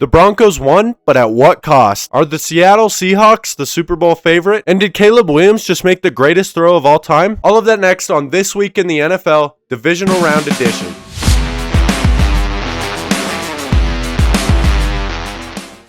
The Broncos won, but at what cost? Are the Seattle Seahawks the Super Bowl favorite? And did Caleb Williams just make the greatest throw of all time? All of that next on This Week in the NFL Divisional Round Edition.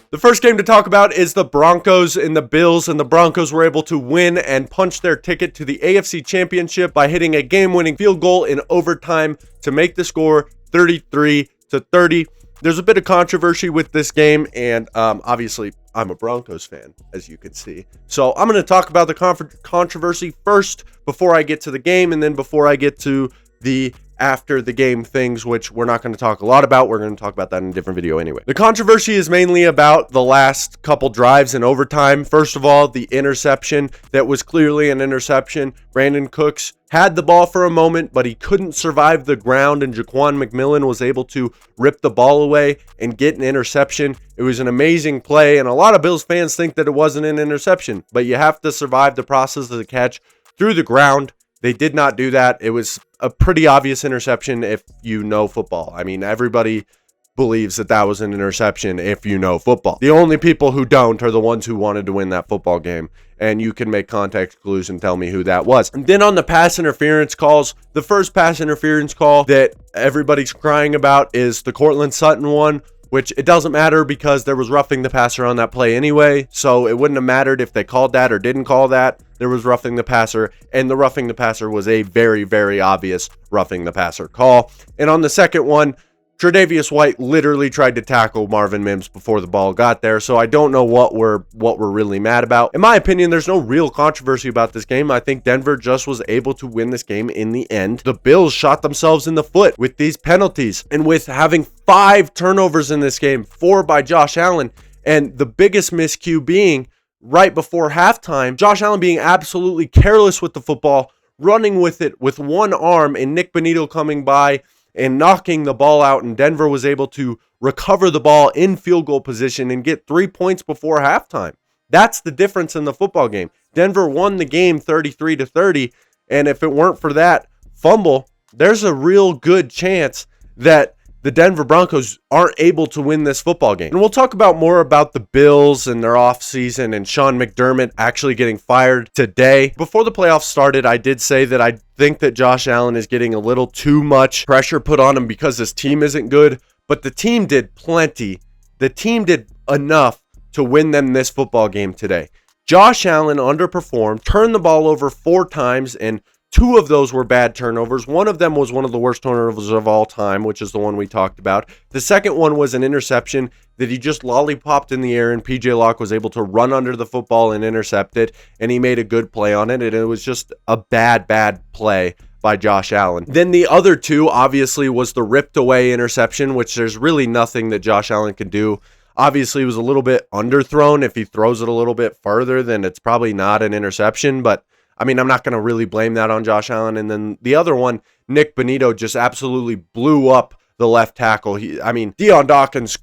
The first game to talk about is the Broncos and the Bills, and the Broncos were able to win and punch their ticket to the AFC Championship by hitting a game-winning field goal in overtime to make the score 33-30. There's a bit of controversy with this game, and obviously I'm a Broncos fan, as you can see. So I'm going to talk about the controversy first before I get to the game, and then before I get to the after the game things, which we're not going to talk a lot about. We're going to talk about that in a different video anyway. The controversy is mainly about the last couple drives in overtime. First of all, the interception that was clearly an interception. Brandon Cooks had the ball for a moment, but he couldn't survive the ground, and Jaquan McMillan was able to rip the ball away and get an interception. It was an amazing play, and a lot of Bills fans think that it wasn't an interception, but you have to survive the process of the catch through the ground. They did not do that. It was a pretty obvious interception if you know football. I mean, everybody believes that that was an interception if you know football. The only people who don't are the ones who wanted to win that football game, and you can make context clues and tell me who that was. And then on the pass interference calls, the first pass interference call that everybody's crying about is the Courtland Sutton one, which it doesn't matter because there was roughing the passer on that play anyway, so it wouldn't have mattered if they called that or didn't call that. There was roughing the passer, and the roughing the passer was a very, very obvious roughing the passer call. And on the second one, Tre'Davious White literally tried to tackle Marvin Mims before the ball got there, so I don't know what we're really mad about. In my opinion, there's no real controversy about this game. I think Denver just was able to win this game in the end. The Bills shot themselves in the foot with these penalties, and with having 5 turnovers in this game, 4 by Josh Allen, and the biggest miscue being right before halftime, Josh Allen being absolutely careless with the football, running with it with one arm, and Nick Bonito coming by and knocking the ball out, and Denver was able to recover the ball in field goal position and get 3 points before halftime. That's the difference in the football game. Denver won the game 33-30, and if it weren't for that fumble, there's a real good chance that the Denver Broncos aren't able to win this football game. And we'll talk about more about the Bills and their offseason and Sean McDermott actually getting fired today. Before the playoffs started, I did say that I think that Josh Allen is getting a little too much pressure put on him because his team isn't good, but the team did plenty. The team did enough to win them this football game today. Josh Allen underperformed, turned the ball over 4 times, and 2 of those were bad turnovers. One of them was one of the worst turnovers of all time, which is the one we talked about. The second one was an interception that he just lollipopped in the air, and PJ Locke was able to run under the football and intercept it, and he made a good play on it, and it was just a bad play by Josh Allen. Then the other 2, obviously, was the ripped away interception, which there's really nothing that Josh Allen can do. Obviously, it was a little bit underthrown. If he throws it a little bit further, then it's probably not an interception, but I mean, I'm not going to really blame that on Josh Allen. And then the other one, Nick Bonito just absolutely blew up the left tackle. Deion Dawkins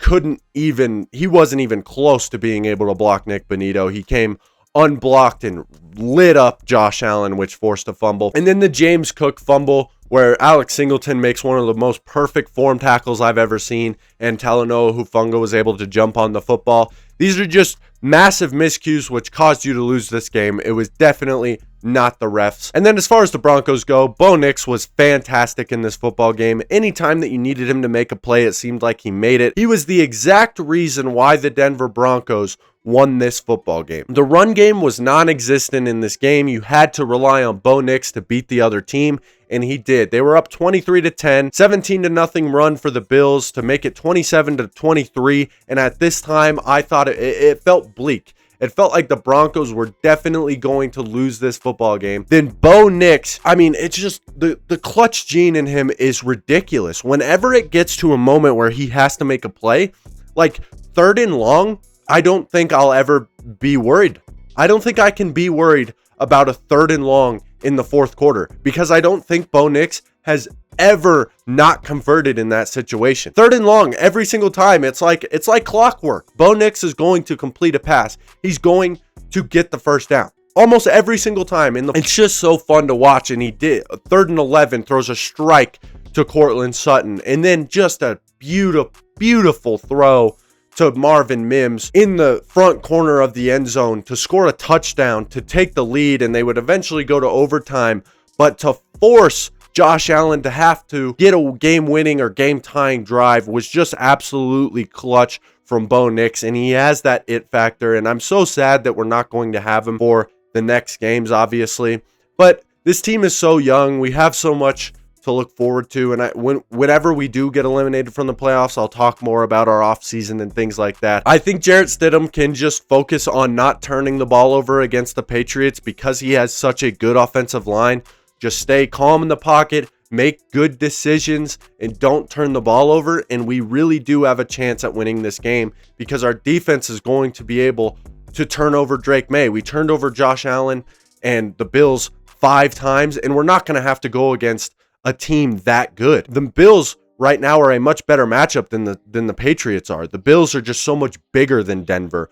he wasn't even close to being able to block Nick Bonito. He came unblocked and lit up Josh Allen, which forced a fumble. And then the James Cook fumble, where Alex Singleton makes one of the most perfect form tackles I've ever seen, and Talanoa Hufanga was able to jump on the football. These are just massive miscues which caused you to lose this game. It was definitely not the refs. And then as far as the Broncos go, Bo Nix was fantastic in this football game. Anytime that you needed him to make a play, it seemed like he made it. He was the exact reason why the Denver Broncos won this football game. The run game was non-existent in this game. You had to rely on Bo Nix to beat the other team, and he did. They were up 23-10, 17-0 run for the Bills to make it 27-23, and at this time, I thought it felt bleak. It felt like the Broncos were definitely going to lose this football game. Then Bo Nix, it's just the clutch gene in him is ridiculous. Whenever it gets to a moment where he has to make a play, like 3rd and long, I don't think I'll ever be worried. I don't think I can be worried about a 3rd and long in the 4th quarter because I don't think Bo Nix has ever not converted in that situation. 3rd and long every single time. It's like clockwork. Bo Nix is going to complete a pass. He's going to get the first down almost every single time. It's just so fun to watch. And he did. 3rd and 11, throws a strike to Courtland Sutton, and then just a beautiful throw to Marvin Mims in the front corner of the end zone to score a touchdown, to take the lead, and they would eventually go to overtime. But to force Josh Allen to have to get a game-winning or game-tying drive was just absolutely clutch from Bo Nix, and he has that it factor, and I'm so sad that we're not going to have him for the next games, obviously. But this team is so young. We have so much to look forward to, and whenever we do get eliminated from the playoffs, I'll talk more about our offseason and things like that. I think Jarrett Stidham can just focus on not turning the ball over against the Patriots because he has such a good offensive line. Just stay calm in the pocket, make good decisions, and don't turn the ball over, and we really do have a chance at winning this game because our defense is going to be able to turn over Drake May. We turned over Josh Allen and the Bills 5 times, and we're not going to have to go against a team that good. The Bills right now are a much better matchup than the Patriots are. The Bills are just so much bigger than Denver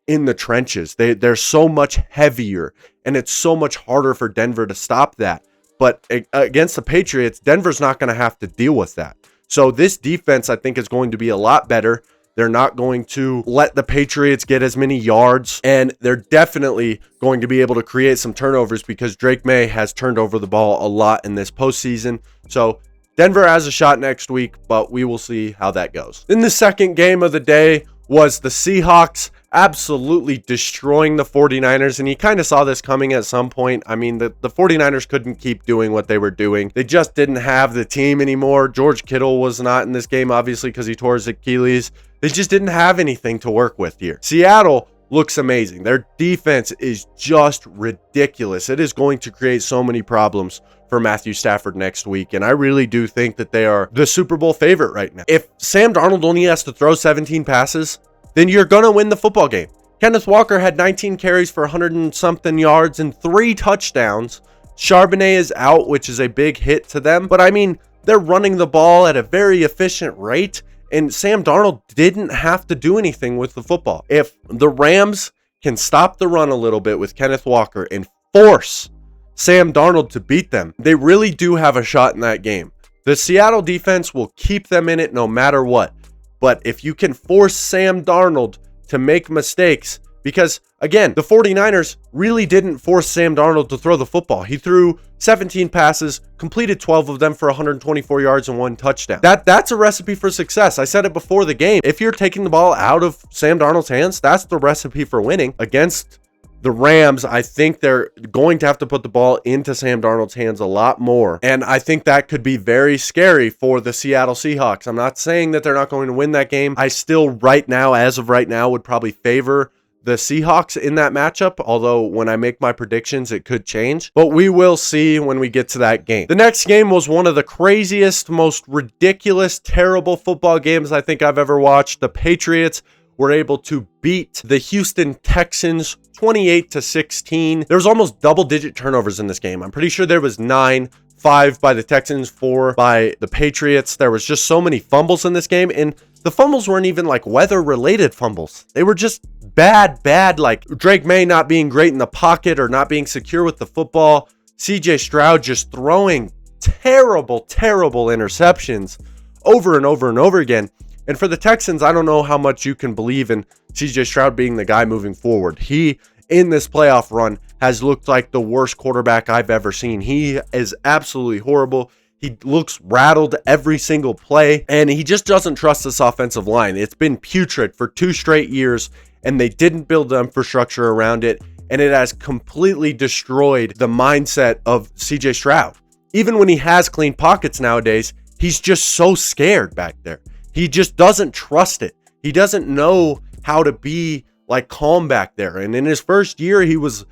in the trenches. They're so much heavier, and it's so much harder for Denver to stop that. But against the Patriots, Denver's not going to have to deal with that. So this defense, I think, is going to be a lot better. They're not going to let the Patriots get as many yards, and they're definitely going to be able to create some turnovers because Drake May has turned over the ball a lot in this postseason. So Denver has a shot next week, but we will see how that goes. Then the second game of the day was the Seahawks absolutely destroying the 49ers, and you kind of saw this coming at some point. I mean, the 49ers couldn't keep doing what they were doing. They just didn't have the team anymore. George Kittle was not in this game, obviously, because he tore his Achilles. They just didn't have anything to work with here. Seattle looks amazing. Their defense is just ridiculous. It is going to create so many problems for Matthew Stafford next week, and I really do think that they are the Super Bowl favorite right now. If Sam Darnold only has to throw 17 passes, then you're going to win the football game. Kenneth Walker had 19 carries for 100 and something yards and 3 touchdowns. Charbonnet is out, which is a big hit to them, but I mean, they're running the ball at a very efficient rate, and Sam Darnold didn't have to do anything with the football. If the Rams can stop the run a little bit with Kenneth Walker and force Sam Darnold to beat them, they really do have a shot in that game. The Seattle defense will keep them in it no matter what. But if you can force Sam Darnold to make mistakes, because again, the 49ers really didn't force Sam Darnold to throw the football. He threw 17 passes, completed 12 of them for 124 yards and 1 touchdown. That's a recipe for success. I said it before the game. If you're taking the ball out of Sam Darnold's hands, that's the recipe for winning. Against the Rams, I think they're going to have to put the ball into Sam Darnold's hands a lot more. And I think that could be very scary for the Seattle Seahawks. I'm not saying that they're not going to win that game. I still, right now, as of right now, would probably favor the Seahawks in that matchup, although when I make my predictions, it could change. But we will see when we get to that game. The next game was one of the craziest, most ridiculous, terrible football games I think I've ever watched. The Patriots were able to beat the Houston Texans 28-16. There was almost double-digit turnovers in this game. I'm pretty sure there was 9, 5 by the Texans, 4 by the Patriots. There was just so many fumbles in this game, and the fumbles weren't even like weather-related fumbles. They were just bad, like Drake May not being great in the pocket or not being secure with the football. CJ Stroud just throwing terrible interceptions over and over and over again. And for the Texans, I don't know how much you can believe in CJ Stroud being the guy moving forward. He, in this playoff run, has looked like the worst quarterback I've ever seen. He is absolutely horrible. He looks rattled every single play, and he just doesn't trust this offensive line. It's been putrid for 2 straight years, and they didn't build the infrastructure around it, and it has completely destroyed the mindset of CJ Stroud. Even when he has clean pockets nowadays, he's just so scared back there. He just doesn't trust it. He doesn't know how to be like calm back there. And in his first year, he was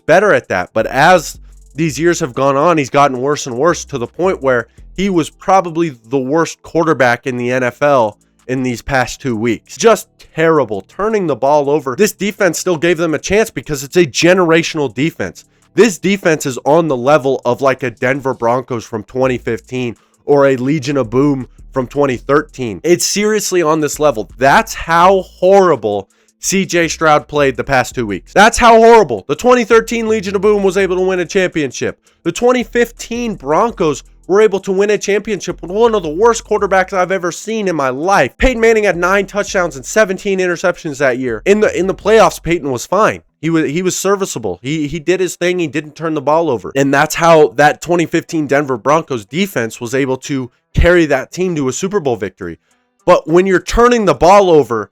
better at that. But as these years have gone on, he's gotten worse and worse to the point where he was probably the worst quarterback in the NFL in these past 2 weeks. Just terrible, turning the ball over. This defense still gave them a chance because it's a generational defense. This defense is on the level of like a Denver Broncos from 2015 or a Legion of Boom from 2013. It's seriously on this level. That's how horrible CJ Stroud played the past 2 weeks. That's how horrible. The 2013 Legion of Boom was able to win a championship. The 2015 Broncos were able to win a championship with one of the worst quarterbacks I've ever seen in my life. Peyton Manning had 9 touchdowns and 17 interceptions that year. In the playoffs, Peyton was fine. He was serviceable. He did his thing. He didn't turn the ball over. And that's how that 2015 Denver Broncos defense was able to carry that team to a Super Bowl victory. But when you're turning the ball over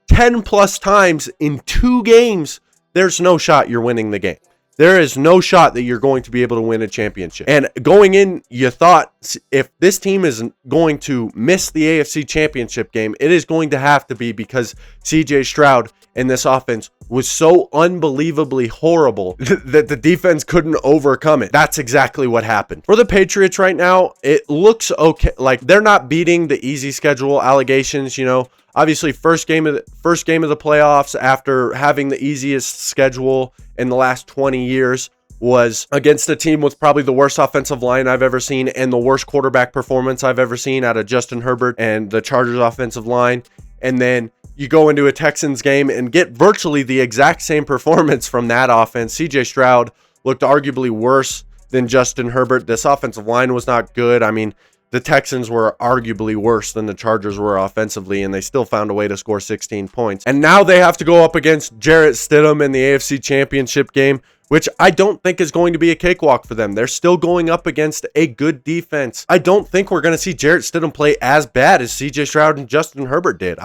10 plus times in 2 games, there's no shot you're winning the game. There is no shot that you're going to be able to win a championship. And going in, you thought if this team is going to miss the AFC championship game, it is going to have to be because CJ Stroud and this offense was so unbelievably horrible that the defense couldn't overcome it. That's exactly what happened. For the Patriots right now, it looks okay. Like, they're not beating the easy schedule allegations, you know. Obviously, first game of the playoffs after having the easiest schedule in the last 20 years was against a team with probably the worst offensive line I've ever seen and the worst quarterback performance I've ever seen out of Justin Herbert and the Chargers offensive line. And then you go into a Texans game and get virtually the exact same performance from that offense. CJ Stroud looked arguably worse than Justin Herbert. This offensive line was not good. I mean, the Texans were arguably worse than the Chargers were offensively, and they still found a way to score 16 points. And now they have to go up against Jarrett Stidham in the AFC Championship game, which I don't think is going to be a cakewalk for them. They're still going up against a good defense. I don't think we're going to see Jarrett Stidham play as bad as CJ Stroud and Justin Herbert did.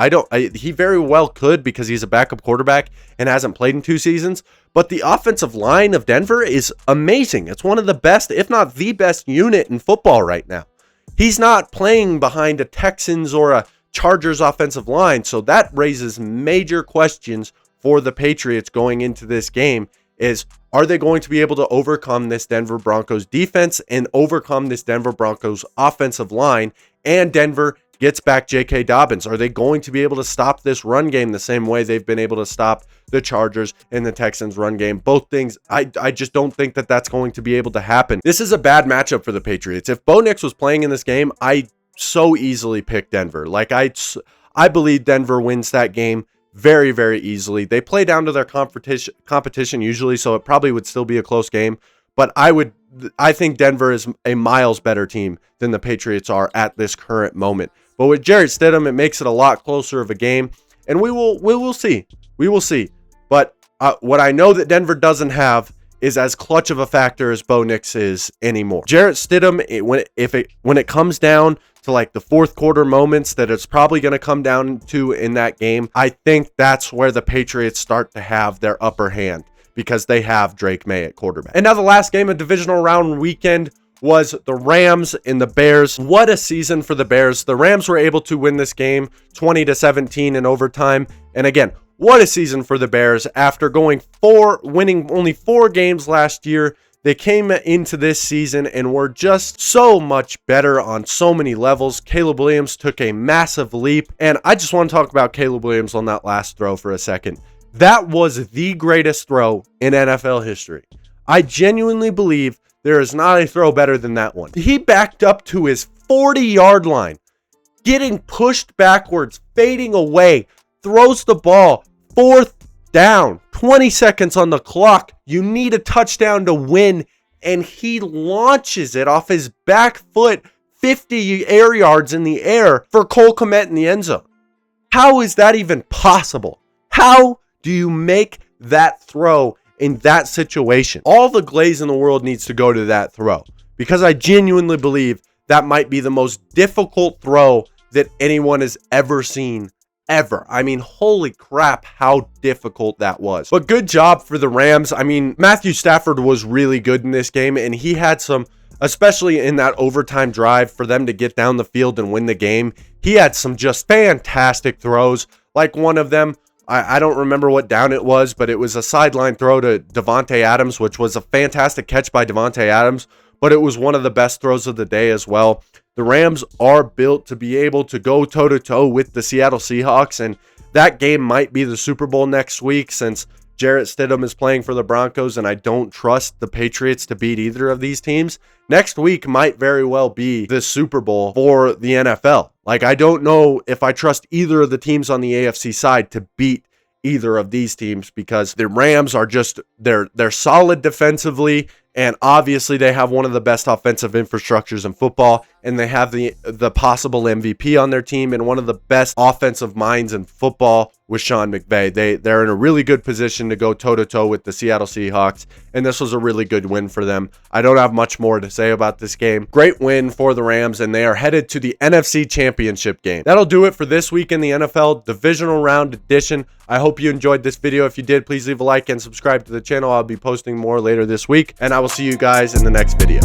He very well could because he's a backup quarterback and hasn't played in 2 seasons. But the offensive line of Denver is amazing. It's one of the best, if not the best unit in football right now. He's not playing behind a Texans or a Chargers offensive line, so that raises major questions for the Patriots going into this game. Are they going to be able to overcome this Denver Broncos defense and overcome this Denver Broncos offensive line? And Denver gets back J.K. Dobbins. Are they going to be able to stop this run game the same way they've been able to stop the Chargers and the Texans run game? Both things, I just don't think that that's going to be able to happen. This is a bad matchup for the Patriots. If Bo Nix was playing in this game, I so easily pick Denver. Like, I believe Denver wins that game very, very easily. They play down to their competition usually, so it probably would still be a close game. But I think Denver is a miles better team than the Patriots are at this current moment. But with Jarrett Stidham, it makes it a lot closer of a game, and we will see. We will see. But what I know that Denver doesn't have is as clutch of a factor as Bo Nix is anymore. Jarrett Stidham, when it comes down to like the fourth quarter moments that it's probably going to come down to in that game, I think that's where the Patriots start to have their upper hand because they have Drake May at quarterback. And now the last game of divisional round weekend was the Rams and the Bears. What a season for the Bears. The Rams were able to win this game 20-17 in overtime. And again, what a season for the Bears. After winning only 4 games last year, they came into this season and were just so much better on so many levels. Caleb Williams took a massive leap. And I just want to talk about Caleb Williams on that last throw for a second. That was the greatest throw in NFL history. I genuinely believe there is not a throw better than that one. He backed up to his 40-yard line, getting pushed backwards, fading away, throws the ball, 4th down, 20 seconds on the clock. You need a touchdown to win, and he launches it off his back foot 50 air yards in the air for Cole Kmet in the end zone. How is that even possible? How do you make that throw in that situation? All the glaze in the world needs to go to that throw because I genuinely believe that might be the most difficult throw that anyone has ever seen ever. I mean, holy crap, how difficult that was. But good job for the Rams. I mean, Matthew Stafford was really good in this game, and he had some, especially in that overtime drive for them to get down the field and win the game. He had some just fantastic throws. Like one of them, I don't remember what down it was, but it was a sideline throw to Davante Adams, which was a fantastic catch by Davante Adams, but it was one of the best throws of the day as well. The Rams are built to be able to go toe-to-toe with the Seattle Seahawks, and that game might be the Super Bowl next week since Jarrett Stidham is playing for the Broncos, and I don't trust the Patriots to beat either of these teams. Next week might very well be the Super Bowl for the NFL. Like, I don't know if I trust either of the teams on the AFC side to beat either of these teams, because the Rams are just they're solid defensively, and obviously they have one of the best offensive infrastructures in football, and they have the possible MVP on their team and one of the best offensive minds in football with Sean McVay. They're in a really good position to go toe-to-toe with the Seattle Seahawks, and this was a really good win for them. I don't have much more to say about this game. Great win for the Rams, and they are headed to the NFC Championship game. That'll do it for this week in the NFL Divisional Round Edition. I hope you enjoyed this video. If you did, please leave a like and subscribe to the channel. I'll be posting more later this week, and I will see you guys in the next video.